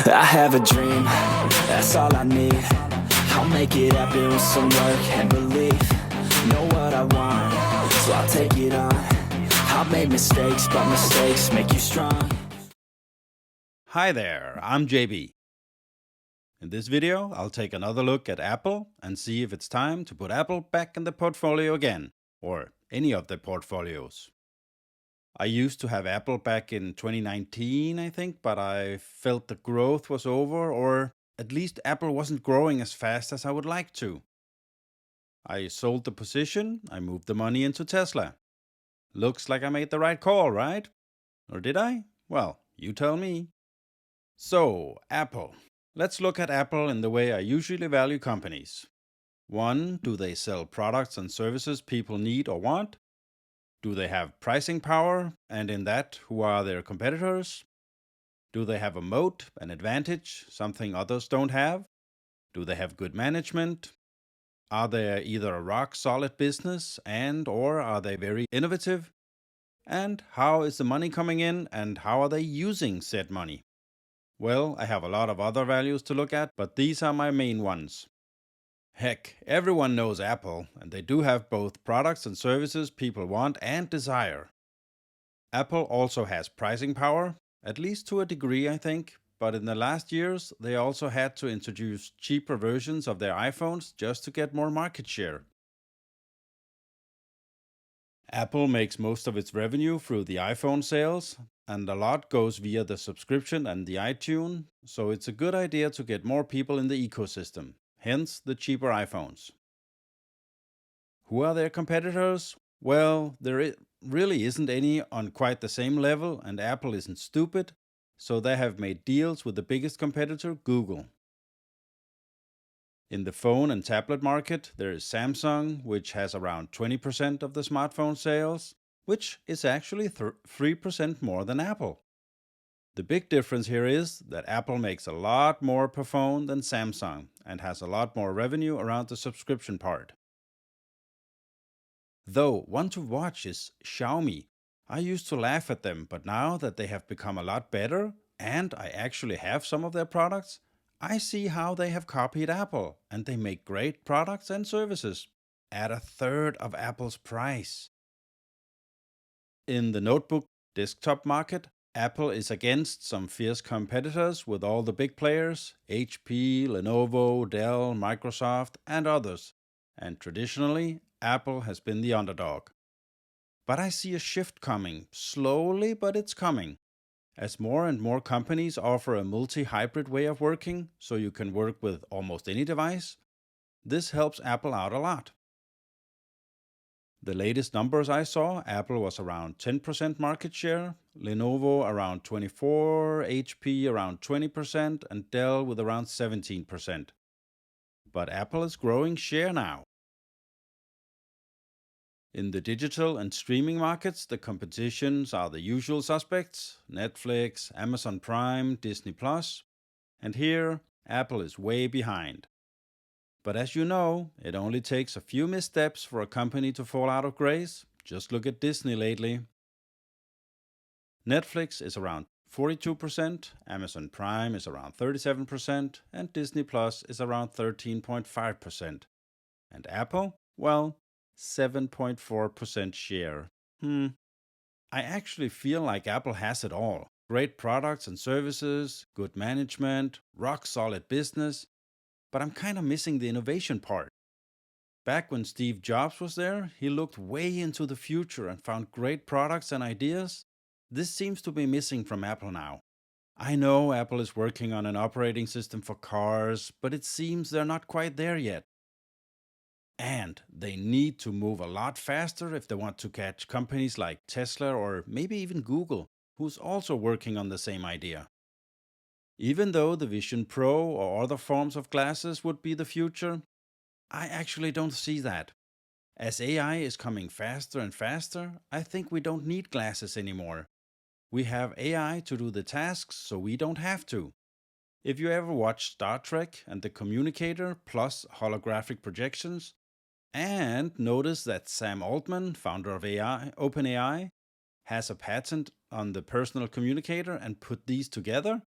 I have a dream, that's all I need. I'll make it happen with some work and belief. Know what I want, so I'll take it on. I've made mistakes, but mistakes make you strong. Hi there, I'm JB. In this video, I'll take another look at Apple and see if it's time to put Apple back in the portfolio again, or any of the portfolios. I used to have Apple back in 2019, I think, but I felt the growth was over, or at least Apple wasn't growing as fast as I would like to. I sold the position, I moved the money into Tesla. Looks like I made the right call, right? Or did I? Well, you tell me. So, Apple. Let's look at Apple in the way I usually value companies. 1. Do they sell products and services people need or want? Do they have pricing power? And in that, who are their competitors? Do they have a moat, an advantage, something others don't have? Do they have good management? Are they either a rock-solid business or are they very innovative? And how is the money coming in and how are they using said money? Well, I have a lot of other values to look at, but these are my main ones. Heck, everyone knows Apple, and they do have both products and services people want and desire. Apple also has pricing power, at least to a degree, I think, but in the last years, they also had to introduce cheaper versions of their iPhones just to get more market share. Apple makes most of its revenue through the iPhone sales, and a lot goes via the subscription and the iTunes, so it's a good idea to get more people in the ecosystem, hence the cheaper iPhones. Who are their competitors? Well, really isn't any on quite the same level, and Apple isn't stupid, so they have made deals with the biggest competitor, Google. In the phone and tablet market, there is Samsung, which has around 20% of the smartphone sales, which is actually 3% more than Apple. The big difference here is that Apple makes a lot more per phone than Samsung and has a lot more revenue around the subscription part. Though one to watch is Xiaomi. I used to laugh at them, but now that they have become a lot better and I actually have some of their products, I see how they have copied Apple and they make great products and services at a third of Apple's price. In the notebook desktop market, Apple is against some fierce competitors with all the big players, HP, Lenovo, Dell, Microsoft, and others. And traditionally, Apple has been the underdog. But I see a shift coming, slowly, but it's coming. As more and more companies offer a multi-hybrid way of working, so you can work with almost any device, this helps Apple out a lot. The latest numbers I saw, Apple was around 10% market share, Lenovo around 24%, HP around 20%, and Dell with around 17%. But Apple is growing share now. In the digital and streaming markets, the competitions are the usual suspects: Netflix, Amazon Prime, Disney+, and here Apple is way behind. But as you know, it only takes a few missteps for a company to fall out of grace. Just look at Disney lately. Netflix is around 42%, Amazon Prime is around 37%, and Disney Plus is around 13.5%. And Apple? Well, 7.4% share. I actually feel like Apple has it all. Great products and services, good management, rock solid business. But I'm kind of missing the innovation part. Back when Steve Jobs was there, he looked way into the future and found great products and ideas. This seems to be missing from Apple now. I know Apple is working on an operating system for cars, but it seems they're not quite there yet. And they need to move a lot faster if they want to catch companies like Tesla or maybe even Google, who's also working on the same idea. Even though the Vision Pro or other forms of glasses would be the future, I actually don't see that. As AI is coming faster and faster, I think we don't need glasses anymore. We have AI to do the tasks, so we don't have to. If you ever watch Star Trek and the communicator plus holographic projections, and notice that Sam Altman, founder of OpenAI, has a patent on the personal communicator and put these together,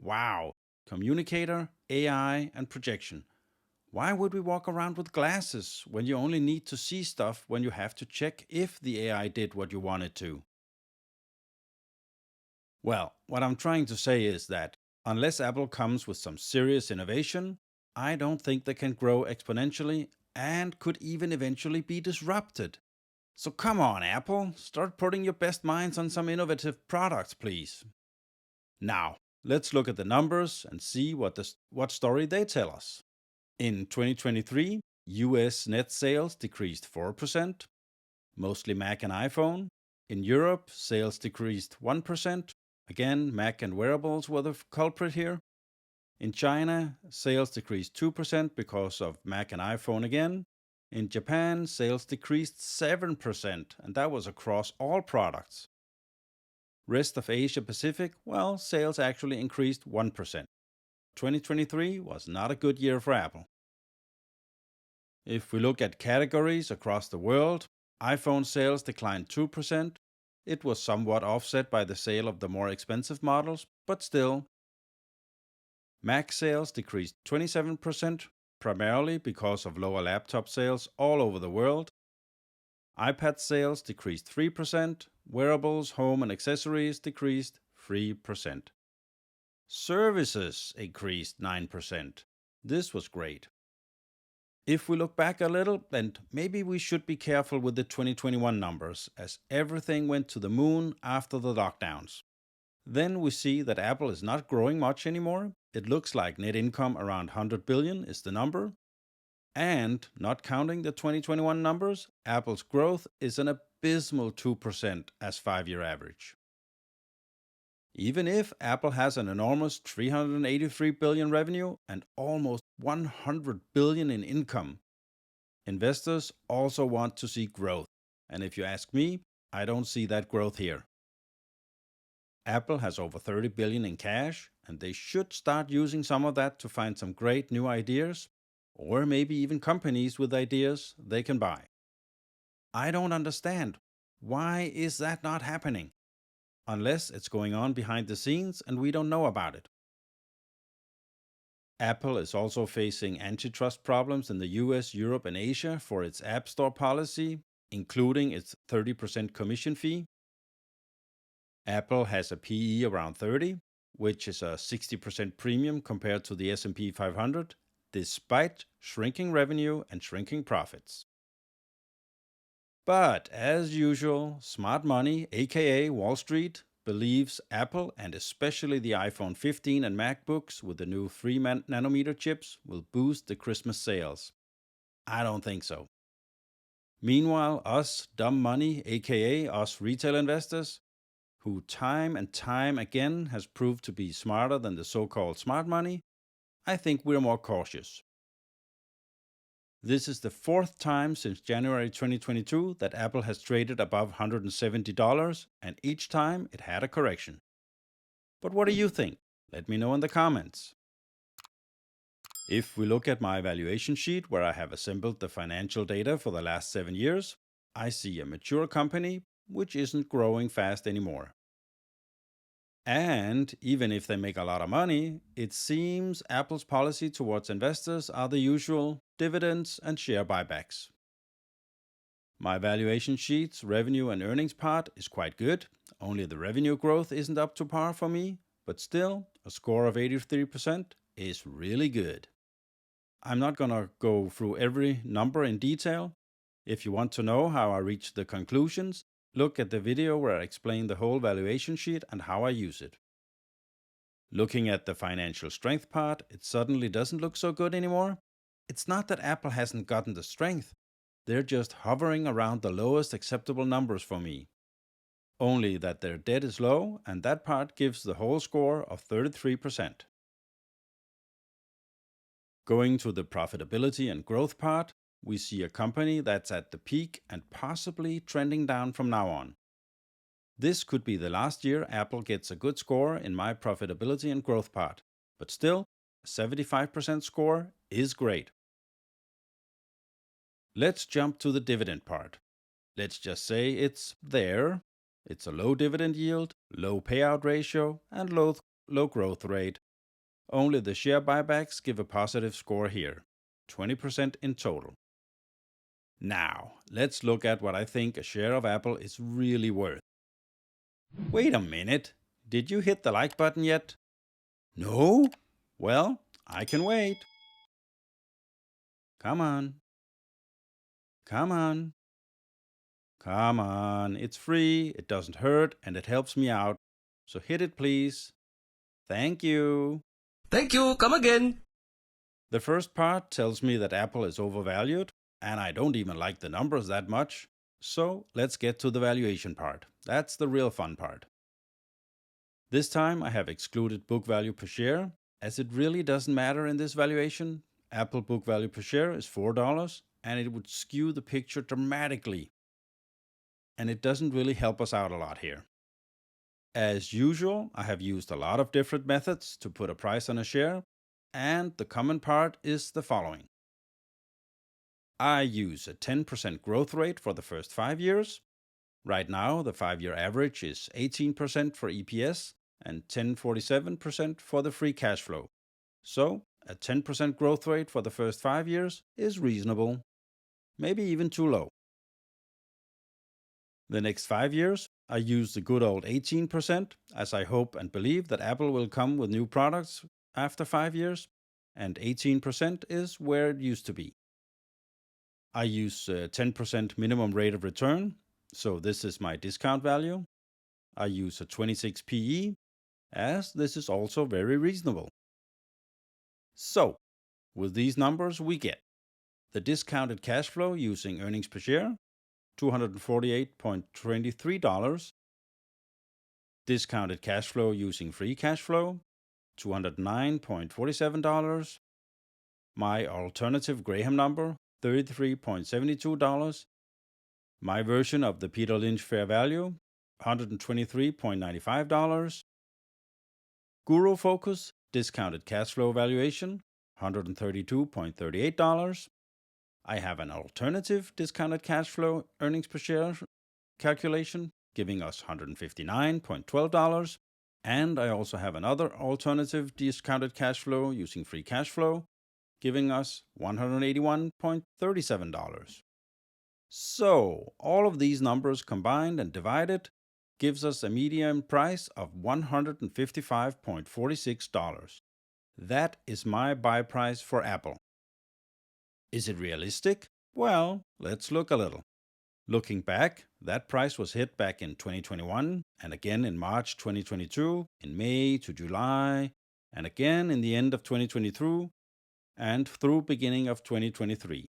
wow, communicator, AI, and projection. Why would we walk around with glasses when you only need to see stuff when you have to check if the AI did what you want it to? Well, what I'm trying to say is that unless Apple comes with some serious innovation, I don't think they can grow exponentially and could even eventually be disrupted. So come on, Apple, start putting your best minds on some innovative products, please. Now, let's look at the numbers and see what story they tell us. In 2023, US net sales decreased 4%, mostly Mac and iPhone. In Europe, sales decreased 1%. Again, Mac and wearables were the culprit here. In China, sales decreased 2% because of Mac and iPhone again. In Japan, sales decreased 7%, and that was across all products. Rest of Asia Pacific, well, sales actually increased 1%. 2023 was not a good year for Apple. If we look at categories across the world, iPhone sales declined 2%. It was somewhat offset by the sale of the more expensive models, but still. Mac sales decreased 27%, primarily because of lower laptop sales all over the world. iPad sales decreased 3%. Wearables, home, and accessories decreased 3%. Services increased 9%. This was great. If we look back a little, and maybe we should be careful with the 2021 numbers, as everything went to the moon after the lockdowns. Then we see that Apple is not growing much anymore. It looks like net income around 100 billion is the number. And, not counting the 2021 numbers, Apple's growth is an abysmal 2% as 5-year average. Even if Apple has an enormous 383 billion revenue and almost 100 billion in income, investors also want to see growth. And if you ask me, I don't see that growth here. Apple has over 30 billion in cash, and they should start using some of that to find some great new ideas, or maybe even companies with ideas they can buy. I don't understand. Why is that not happening? Unless it's going on behind the scenes and we don't know about it. Apple is also facing antitrust problems in the US, Europe, and Asia for its App Store policy, including its 30% commission fee. Apple has a PE around 30, which is a 60% premium compared to the S&P 500, despite shrinking revenue and shrinking profits. But as usual, smart money, aka Wall Street, believes Apple and especially the iPhone 15 and MacBooks with the new 3nm chips will boost the Christmas sales. I don't think so. Meanwhile, us dumb money, aka us retail investors, who time and time again has proved to be smarter than the so-called smart money, I think we're more cautious. This is the 4th time since January 2022 that Apple has traded above $170, and each time it had a correction. But what do you think? Let me know in the comments. If we look at my valuation sheet where I have assembled the financial data for the last 7 years, I see a mature company which isn't growing fast anymore. And even if they make a lot of money, it seems Apple's policy towards investors are the usual dividends and share buybacks. My valuation sheet's revenue and earnings part is quite good, only the revenue growth isn't up to par for me, but still, a score of 83% is really good. I'm not gonna go through every number in detail. If you want to know how I reached the conclusions, look at the video where I explain the whole valuation sheet and how I use it. Looking at the financial strength part, it suddenly doesn't look so good anymore. It's not that Apple hasn't gotten the strength. They're just hovering around the lowest acceptable numbers for me. Only that their debt is low, and that part gives the whole score of 33%. Going to the profitability and growth part, we see a company that's at the peak and possibly trending down from now on. This could be the last year Apple gets a good score in my profitability and growth part, but still, a 75% score is great. Let's jump to the dividend part. Let's just say it's there. It's a low dividend yield, low payout ratio, and low growth rate. Only the share buybacks give a positive score here, 20% in total. Now, let's look at what I think a share of Apple is really worth. Wait a minute, did you hit the like button yet? No? Well, I can wait. Come on. Come on. Come on, it's free, it doesn't hurt, and it helps me out. So hit it, please. Thank you. Thank you, come again. The first part tells me that Apple is overvalued, and I don't even like the numbers that much. So let's get to the valuation part. That's the real fun part. This time I have excluded book value per share, as it really doesn't matter in this valuation. Apple book value per share is $4, and it would skew the picture dramatically. And it doesn't really help us out a lot here. As usual, I have used a lot of different methods to put a price on a share, and the common part is the following. I use a 10% growth rate for the first 5 years. Right now, the 5-year average is 18% for EPS and 10.47% for the free cash flow. So, a 10% growth rate for the first 5 years is reasonable, maybe even too low. The next 5 years, I use the good old 18%, as I hope and believe that Apple will come with new products after 5 years, and 18% is where it used to be. I use 10% minimum rate of return, so this is my discount value. I use a 26 PE, as this is also very reasonable. So, with these numbers we get the discounted cash flow using earnings per share, $248.23. Discounted cash flow using free cash flow, $209.47. My alternative Graham number, $33.72. My version of the Peter Lynch fair value, $123.95. Guru Focus discounted cash flow valuation, $132.38. I have an alternative discounted cash flow earnings per share calculation, giving us $159.12. And I also have another alternative discounted cash flow using free cash flow, giving us $181.37. So, all of these numbers combined and divided gives us a median price of $155.46. That is my buy price for Apple. Is it realistic? Well, let's look a little. Looking back, that price was hit back in 2021, and again in March 2022, in May to July, and again in the end of 2022, and through beginning of 2023.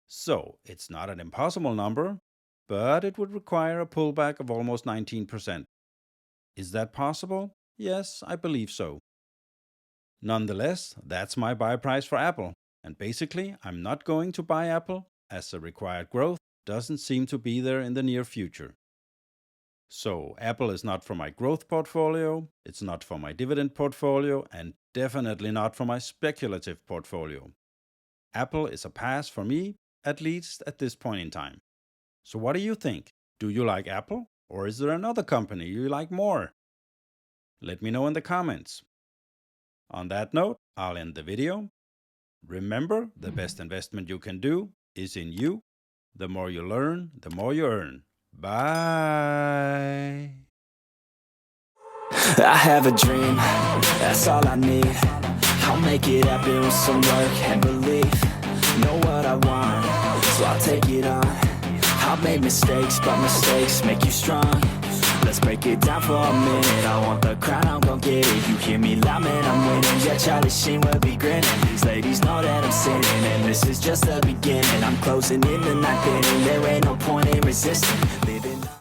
So, it's not an impossible number, but it would require a pullback of almost 19%. Is that possible? Yes, I believe so. Nonetheless, that's my buy price for Apple. And basically, I'm not going to buy Apple, as the required growth doesn't seem to be there in the near future. So, Apple is not for my growth portfolio, it's not for my dividend portfolio, and definitely not for my speculative portfolio. Apple is a pass for me, at least at this point in time. So what do you think? Do you like Apple? Or is there another company you like more? Let me know in the comments. On that note, I'll end the video. Remember, the best investment you can do is in you. The more you learn, the more you earn. Bye. I have a dream, that's all I need. I'll make it happen with some work and belief. Know what I want, so I'll take it on. I've made mistakes, but mistakes make you strong. Let's break it down for a minute. I want the crown, I'm gon' get it. You hear me loud, man, I'm winning. Yeah, Charlie Sheen will be grinning. These ladies know that I'm sinning, and this is just the beginning. I'm closing in the night inning. There ain't no point in resisting. Living